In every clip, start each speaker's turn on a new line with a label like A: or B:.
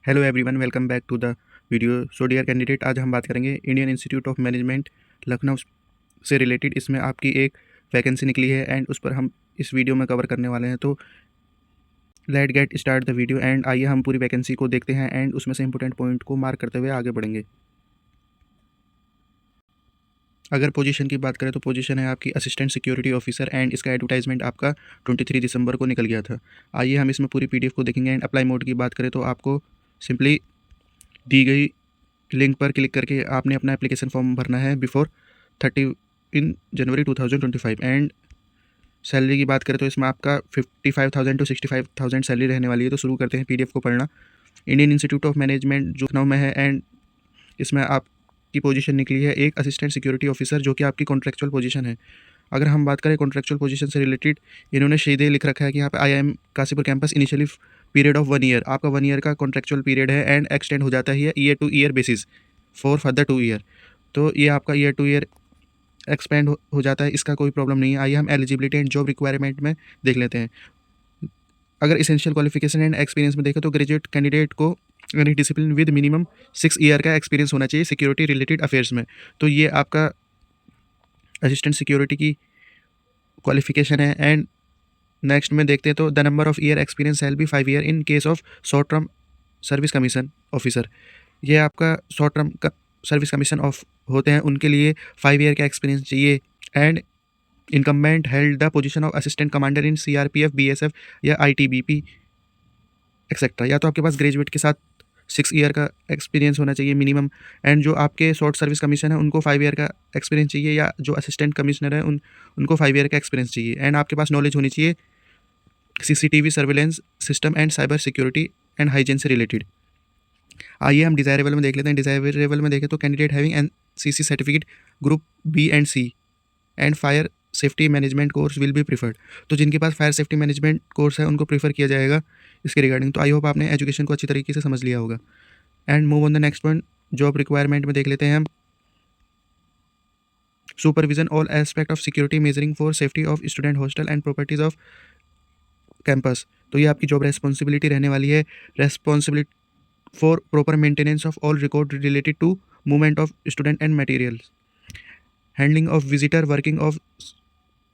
A: Hello everyone, welcome back to the video. So dear candidate, आज हम बात करेंगे Indian Institute of Management Lucknow से रिलेटेड। इसमें आपकी एक वैकेंसी निकली है एंड उस पर हम इस वीडियो में कवर करने वाले हैं। तो let get start the video and आइए हम पूरी वैकेंसी को देखते हैं एंड उसमें से इंपॉर्टेंट पॉइंट को मार्क करते हुए आगे बढ़ेंगे। अगर पोजीशन की बात करें तो पोजीशन है आपकी असिस्टेंट सिक्योरिटी ऑफिसर एंड इसका एडवर्टाइजमेंट आपका 23 दिसंबर को निकल गया था। आइए हम इसमें पूरी पीडीएफ को देखेंगे एंड अप्लाई मोड की बात करें तो आपको सिंपली दी गई लिंक पर क्लिक करके आपने अपना एप्लीकेशन फॉर्म भरना है बिफोर 30 जनवरी 2025। एंड सैलरी की बात करें तो इसमें आपका 55,000 टू 65,000 सैलरी रहने वाली है। तो शुरू करते हैं पीडीएफ को पढ़ना। इंडियन इंस्टीट्यूट ऑफ मैनेजमेंट जो लखनऊ में है एंड इसमें आपकी पोजीशन निकली है एक असिस्टेंट सिक्योरिटी ऑफिसर, जो कि आपकी कॉन्ट्रेक्चुअल पोजीशन है। अगर हम बात करें कॉन्ट्रेक्चुअल पोजीशन से रिलेटेड, इन्होंने सीधे लिख रखा है कि यहाँ पे IIM Kashipur campus initially period of 1 year, आपका 1 ईयर का कॉन्ट्रेक्चुअल पीरियड है एंड एक्सटेंड हो जाता है year two year basis for further 2 year. तो ये आपका ईयर टू ईयर एक्सपेंड हो जाता है, इसका कोई प्रॉब्लम नहीं है। आइए हम एलिजिबिलिटी एंड जॉब रिक्वायरमेंट में देख लेते हैं। अगर इसेंशियल क्वालिफिकेशन एंड एक्सपीरियंस में देखें तो ग्रेजुएट कैंडिडेट को any discipline with minimum 6 year का एक्सपीरियंस होना चाहिए सिक्योरिटी रिलेटेड अफेयर्स में। तो ये आपका असिस्टेंट सिक्योरिटी की क्वालिफिकेशन है। एंड नेक्स्ट में देखते हैं तो the number of year experience shall be 5 year in case of short term service commission officer. ये आपका शॉर्ट टर्म का सर्विस कमीशन ऑफ होते हैं, उनके लिए 5 ईयर का एक्सपीरियंस चाहिए। And incumbent held the position of assistant commander in CRPF, BSF या ITBP एक्सेट्रा। या तो आपके पास ग्रेजुएट के साथ 6 ईयर का एक्सपीरियंस होना चाहिए मिनिमम, एंड जो आपके शॉर्ट सर्विस कमीशन है उनको 5 ईयर का एक्सपीरियंस चाहिए, या जो असिस्टेंट कमिश्नर है उनको 5 ईयर का एक्सपीरियंस चाहिए। एंड आपके पास नॉलेज होनी चाहिए CCTV surveillance system and cyber security and hygiene से रिलेटेड। आइए हम डिज़ायरेबल में देख लेते हैं। डिज़ायरेबल में देखें तो candidate having NCC certificate group B and C and fire safety management course will be preferred. तो जिनके पास फायर सेफ्टी मैनेजमेंट कोर्स है उनको प्रीफर किया जाएगा इसके रिगार्डिंग। तो आई होप आपने एजुकेशन को अच्छी तरीके से समझ लिया होगा। And move on the next point, job requirement में देख लेते हैं हम। Supervision all aspect of security measuring for safety of student hostel and properties of campus. तो ये आपकी जॉब रेस्पॉन्सिबिलिटी रहने वाली है। Responsibility for proper maintenance of all record related to movement of student and materials, handling of visitor, working of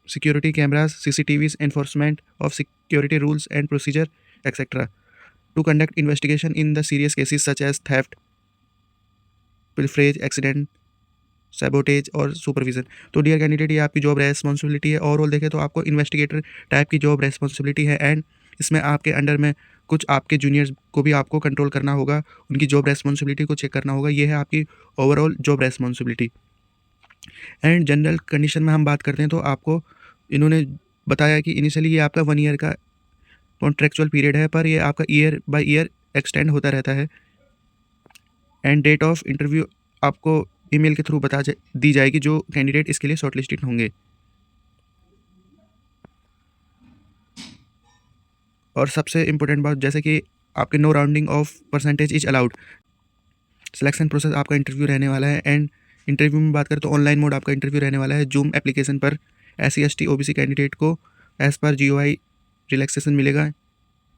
A: security cameras, CCTVs, enforcement of security rules and procedure, etc. To conduct investigation in the serious cases such as theft, pilferage, accident, sabotage और supervision. तो dear candidate, ये आपकी job responsibility है। Overall देखें तो आपको investigator type की job responsibility है एंड इसमें आपके अंडर में कुछ आपके जूनियर्स को भी आपको कंट्रोल करना होगा, उनकी जॉब रेस्पॉन्सिबिलिटी को चेक करना होगा। ये है आपकी overall job responsibility. And general condition में हम बात करते हैं तो आपको इन्होंने बताया कि इनिशियली ये आपका 1 ईयर का कॉन्ट्रेक्चुअल पीरियड है, पर ये आपका ईयर बाय ईयर एक्सटेंड होता रहता है। एंड डेट ऑफ इंटरव्यू आपको ईमेल के थ्रू दी जाएगी जो कैंडिडेट इसके लिए शॉर्टलिस्टेड होंगे। और सबसे इम्पोर्टेंट बात, जैसे कि आपके no rounding off percentage is allowed. Selection process आपका इंटरव्यू रहने वाला है। एंड इंटरव्यू में बात करें तो ऑनलाइन मोड आपका इंटरव्यू रहने वाला है जूम एप्लीकेशन पर। SC ST OBC कैंडिडेट को एज़ पर GOI रिलैक्सेशन मिलेगा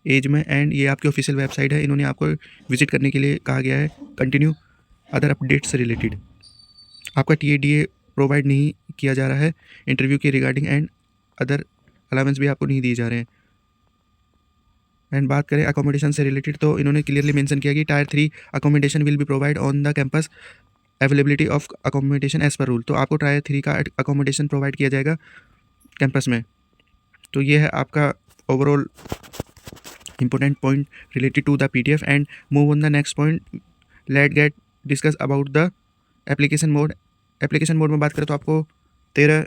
A: एज में। एंड ये आपकी ऑफिशियल वेबसाइट है, इन्होंने आपको विजिट करने के लिए कहा गया है। कंटिन्यू अदर अपडेट से रिलेटेड आपका TADA प्रोवाइड नहीं किया जा रहा है इंटरव्यू के रिगार्डिंग, एंड अदर अलाउंस भी आपको नहीं दिए जा रहे हैं। एंड बात करें अकोमोडेशन से रिलेटेड तो इन्होंने क्लियरली मेंशन किया कि Tier 3 accommodation will be provide on the campus, availability of accommodation as per rule. तो आपको Tier 3 का अकोमोडेशन प्रोवाइड किया जाएगा कैंपस में। तो ये है आपका overall important point related to the PDF। And move on the next point, let get discuss about the application mode. Application mode में बात करें तो आपको 13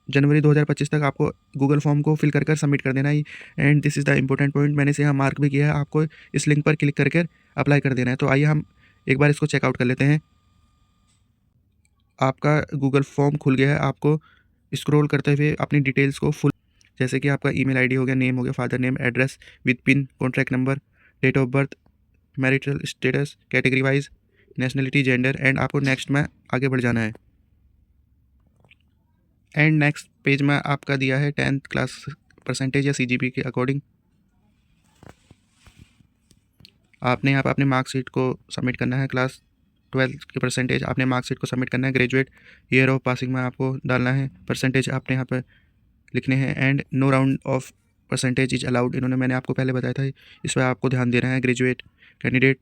A: जनवरी 2025 तक आपको गूगल फॉर्म को फिल कर सबमिट कर देना है। And this is the important point, मैंने इसे यहाँ मार्क भी किया है। आपको इस लिंक पर क्लिक करके अप्लाई कर देना है। तो आइए हम एक बार इसको चेकआउट कर लेते हैं। आपका गूगल फॉर्म खुल गया है। आपको स्क्रॉल करते हुए अपनी डिटेल्स को फुल, जैसे कि आपका ईमेल आईडी हो गया, नेम हो गया, father name, address with pin, contact number, date of birth, marital status, category wise, nationality, gender, and आपको नेक्स्ट में आगे बढ़ जाना है। एंड नेक्स्ट पेज में आपका दिया है 10th क्लास परसेंटेज या CGP के अकॉर्डिंग। आपने यहाँ पर अपने मार्कशीट को सबमिट करना है, क्लास 12 की परसेंटेज आपने मार्कशीट को सबमिट करना है, ग्रेजुएट ईयर ऑफ पासिंग में आपको डालना है, परसेंटेज आपने यहाँ पर लिखने हैं, and no round off percentage is allowed, मैंने आपको पहले बताया था, इस पर आपको ध्यान देना है। ग्रेजुएट कैंडिडेट,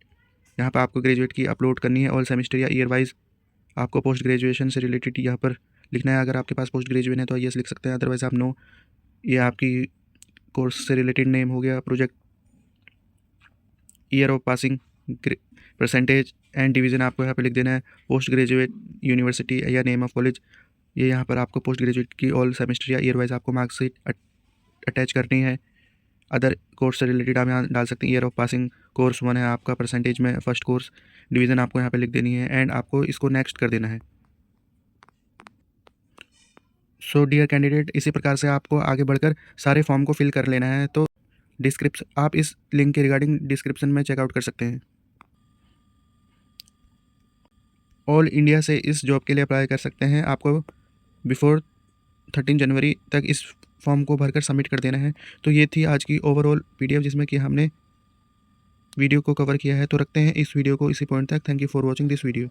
A: यहाँ पर आपको ग्रेजुएट की अपलोड करनी है, ऑल सेमेस्टर या ईयर वाइज आपको पोस्ट ग्रेजुएशन से रिलेटेड यहाँ पर लिखना है। अगर आपके पास पोस्ट ग्रेजुएशन है तो यस लिख सकते हैं, अदरवाइज आप नो। ये आपकी कोर्स से रिलेटेड नेम हो गया, project, year of passing, percentage and division आपको यहाँ पे लिख देना है। पोस्ट ग्रेजुएट यूनिवर्सिटी या नेम ऑफ कॉलेज, ये यहाँ पर आपको पोस्ट ग्रेजुएट की ऑल सेमेस्टर या ईयर वाइज आपको मार्कशीट अटैच करनी है। अदर कोर्स से रिलेटेड आप यहाँ डाल सकते हैं। ईयर ऑफ पासिंग कोर्स 1 है आपका, परसेंटेज में फर्स्ट कोर्स, डिवीज़न आपको यहाँ पे लिख देनी है, एंड आपको इसको नेक्स्ट कर देना है। सो डियर कैंडिडेट, इसी प्रकार से आपको आगे बढ़कर सारे फॉर्म को फिल कर लेना है। तो आप इस लिंक के रिगार्डिंग डिस्क्रिप्शन में चेकआउट कर सकते हैं। ऑल इंडिया से इस जॉब के लिए अप्लाई कर सकते हैं। आपको बिफोर 13 जनवरी तक इस फॉर्म को भरकर सबमिट कर देना है। तो ये थी आज की ओवरऑल PDF जिसमें कि हमने वीडियो को कवर किया है। तो रखते हैं इस वीडियो को इसी पॉइंट तक। Thank you for watching this video.